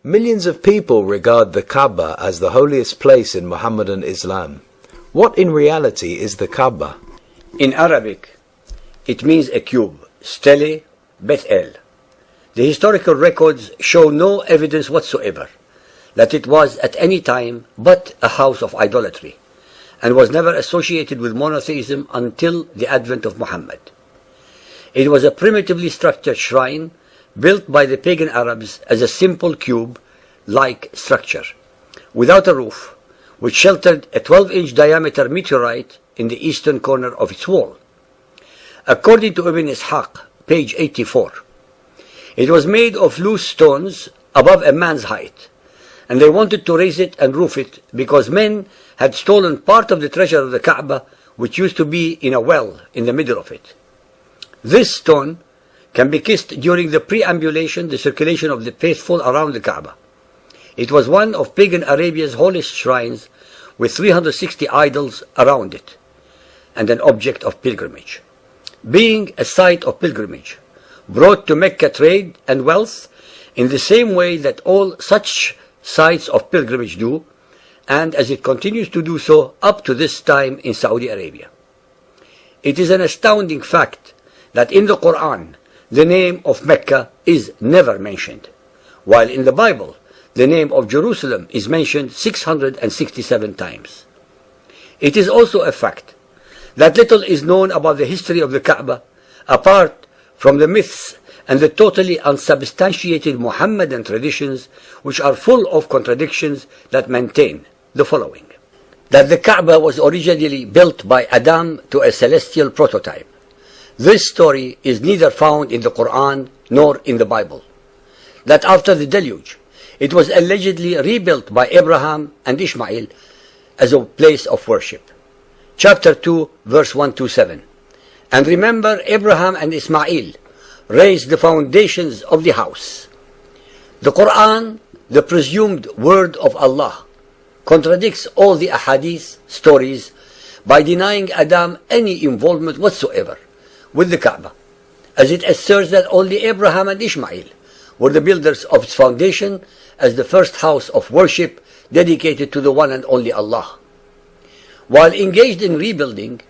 Millions of people regard the Kaba as the holiest place in Muhammadan Islam. What in reality is the Kaba? In Arabic, it means a cube, stele, Beth-El. The historical records show no evidence whatsoever that it was at any time but a house of idolatry, and was never associated with monotheism until the advent of Muhammad. It was a primitively structured shrine built by the pagan Arabs as a simple cube-like structure, without a roof, which sheltered a 12-inch diameter meteorite in the eastern corner of its wall. According to Ibn Ishaq, page 84, it was made of loose stones above a man's height, and they wanted to raise it and roof it because men had stolen part of the treasure of the Kaaba, which used to be in a well in the middle of it. This stone can be kissed during the preambulation, the circulation of the faithful around the Kaaba. It was one of pagan Arabia's holiest shrines, with 360 idols around it, and an object of pilgrimage. Being a site of pilgrimage, brought to Mecca trade and wealth in the same way that all such sites of pilgrimage do, and as it continues to do so up to this time in Saudi Arabia. It is an astounding fact that in the Quran, the name of Mecca is never mentioned, while in the Bible, the name of Jerusalem is mentioned 667 times. It is also a fact that little is known about the history of the Kaaba, apart from the myths and the totally unsubstantiated Muhammadan traditions, which are full of contradictions, that maintain the following: that the Kaaba was originally built by Adam to a celestial prototype. This story is neither found in the Quran nor in the Bible. That after the deluge, it was allegedly rebuilt by Abraham and Ishmael as a place of worship. Chapter 2, verse 127. And remember, Abraham and Ismail raised the foundations of the house. The Quran, the presumed word of Allah, contradicts all the ahadith stories by denying Adam any involvement whatsoever with the Kaaba, as it asserts that only Abraham and Ishmael were the builders of its foundation as the first house of worship dedicated to the one and only Allah. While engaged in rebuilding,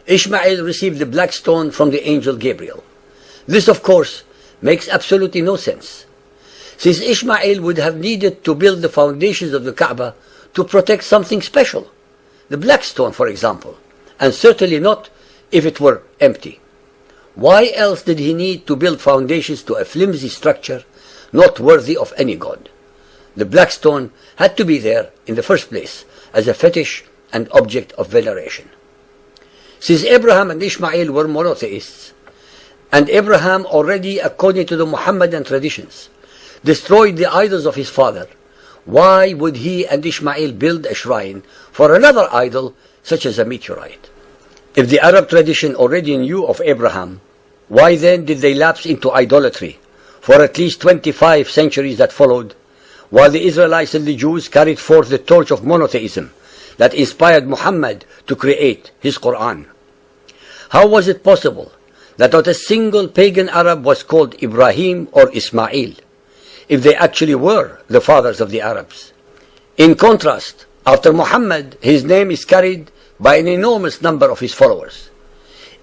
Ishmael received the black stone from the angel Gabriel. This, of course, makes absolutely no sense, since Ishmael would have needed to build the foundations of the Kaaba to protect something special, the black stone, for example, and certainly not if it were empty. Why else did he need to build foundations to a flimsy structure not worthy of any god? The black stone had to be there in the first place as a fetish and object of veneration. Since Abraham and Ishmael were monotheists, and Abraham already, according to the Muhammadan traditions, destroyed the idols of his father, why would he and Ishmael build a shrine for another idol such as a meteorite? If the Arab tradition already knew of Abraham, why then did they lapse into idolatry for at least 25 centuries that followed, while the Israelites and the Jews carried forth the torch of monotheism that inspired Muhammad to create his Quran? How was it possible that not a single pagan Arab was called Ibrahim or Ismail, if they actually were the fathers of the Arabs? In contrast, after Muhammad, his name is carried by an enormous number of his followers.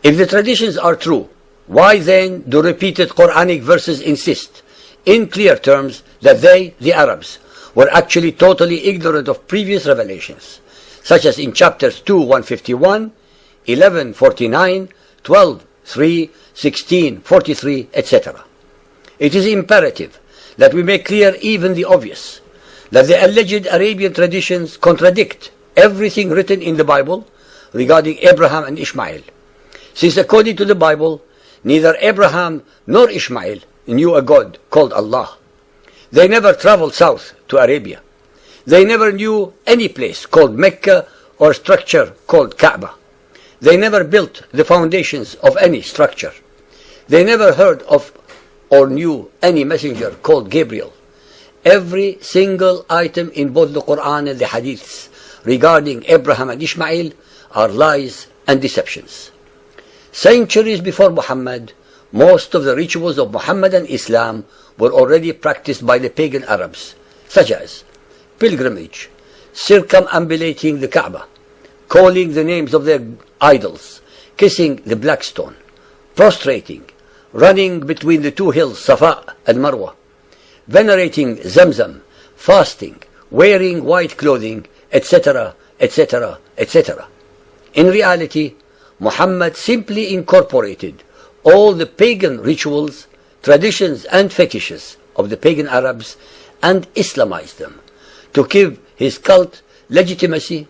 If the traditions are true, why then do repeated Quranic verses insist in clear terms that they, the Arabs, were actually totally ignorant of previous revelations, such as in chapters 2, 151, 11, 49, 12, 3, 16, 43, etc. It is imperative that we make clear even the obvious, that the alleged Arabian traditions contradict everything written in the Bible regarding Abraham and Ishmael, since according to the Bible, neither Abraham nor Ishmael knew a God called Allah. They never traveled south to Arabia. They never knew any place called Mecca or structure called Kaaba. They never built the foundations of any structure. They never heard of or knew any messenger called Gabriel. Every single item in both the Quran and the Hadiths regarding Abraham and Ishmael are lies and deceptions. Centuries before Muhammad, most of the rituals of Muhammadan Islam were already practiced by the pagan Arabs, such as pilgrimage, circumambulating the Kaaba, calling the names of their idols, kissing the black stone, prostrating, running between the two hills Safa and Marwa, venerating Zamzam, fasting, wearing white clothing, etc., etc., etc. In reality, Muhammad simply incorporated all the pagan rituals, traditions and fetishes of the pagan Arabs and Islamized them to give his cult legitimacy,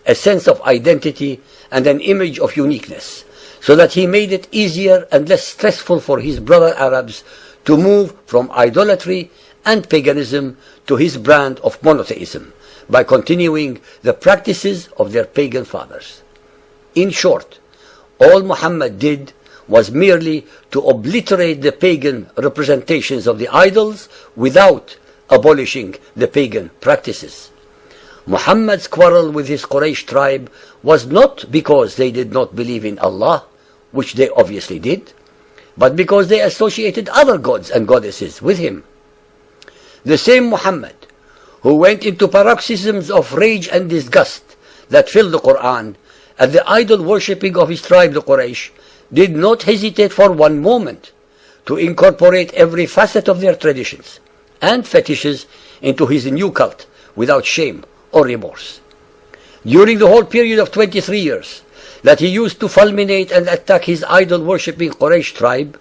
a sense of identity and an image of uniqueness, so that he made it easier and less stressful for his brother Arabs to move from idolatry and paganism to his brand of monotheism by continuing the practices of their pagan fathers. In short, all Muhammad did was merely to obliterate the pagan representations of the idols without abolishing the pagan practices. Muhammad's quarrel with his Quraysh tribe was not because they did not believe in Allah, which they obviously did, but because they associated other gods and goddesses with him. The same Muhammad who went into paroxysms of rage and disgust that filled the Quran at the idol worshipping of his tribe, the Quraysh, did not hesitate for one moment to incorporate every facet of their traditions and fetishes into his new cult without shame or remorse. During the whole period of 23 years that he used to fulminate and attack his idol-worshipping Quraysh tribe,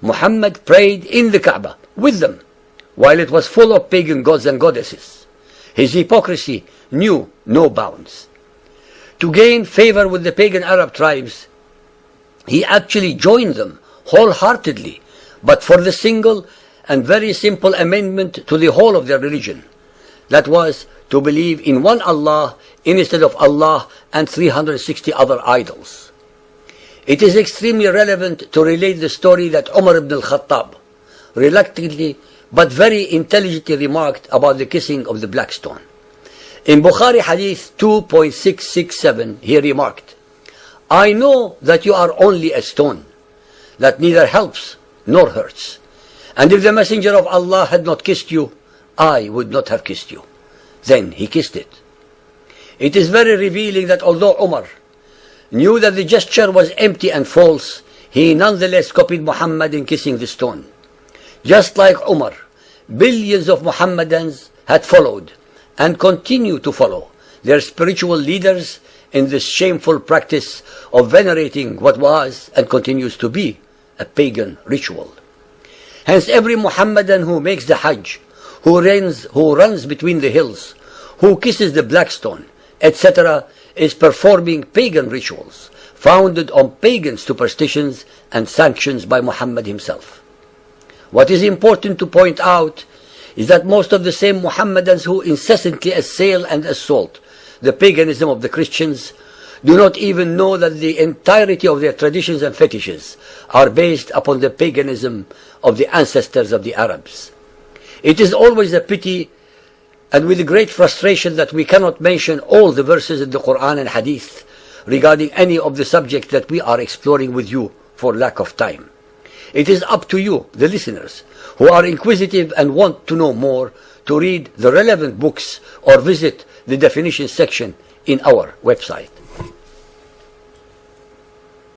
Muhammad prayed in the Kaaba with them, while it was full of pagan gods and goddesses. His hypocrisy knew no bounds. To gain favor with the pagan Arab tribes, he actually joined them wholeheartedly, but for the single and very simple amendment to the whole of their religion. That was to believe in one Allah instead of Allah and 360 other idols. It is extremely relevant to relate the story that Umar ibn al-Khattab reluctantly but very intelligently remarked about the kissing of the black stone. In Bukhari Hadith 2.667, he remarked, "I know that you are only a stone, that neither helps nor hurts. And if the Messenger of Allah had not kissed you, I would not have kissed you." Then he kissed it. It is very revealing that although Umar knew that the gesture was empty and false, he nonetheless copied Muhammad in kissing the stone. Just like Umar, billions of Muhammadans had followed and continue to follow their spiritual leaders in this shameful practice of venerating what was and continues to be a pagan ritual. Hence every Muhammadan who makes the Hajj, who runs between the hills, who kisses the black stone, etc., is performing pagan rituals founded on pagan superstitions and sanctions by Muhammad himself. What is important to point out is that most of the same Muhammadans who incessantly assail and assault the paganism of the Christians do not even know that the entirety of their traditions and fetishes are based upon the paganism of the ancestors of the Arabs. It is always a pity and with great frustration that we cannot mention all the verses in the Quran and Hadith regarding any of the subjects that we are exploring with you for lack of time. It is up to you, the listeners, who are inquisitive and want to know more, to read the relevant books or visit the definition section in our website.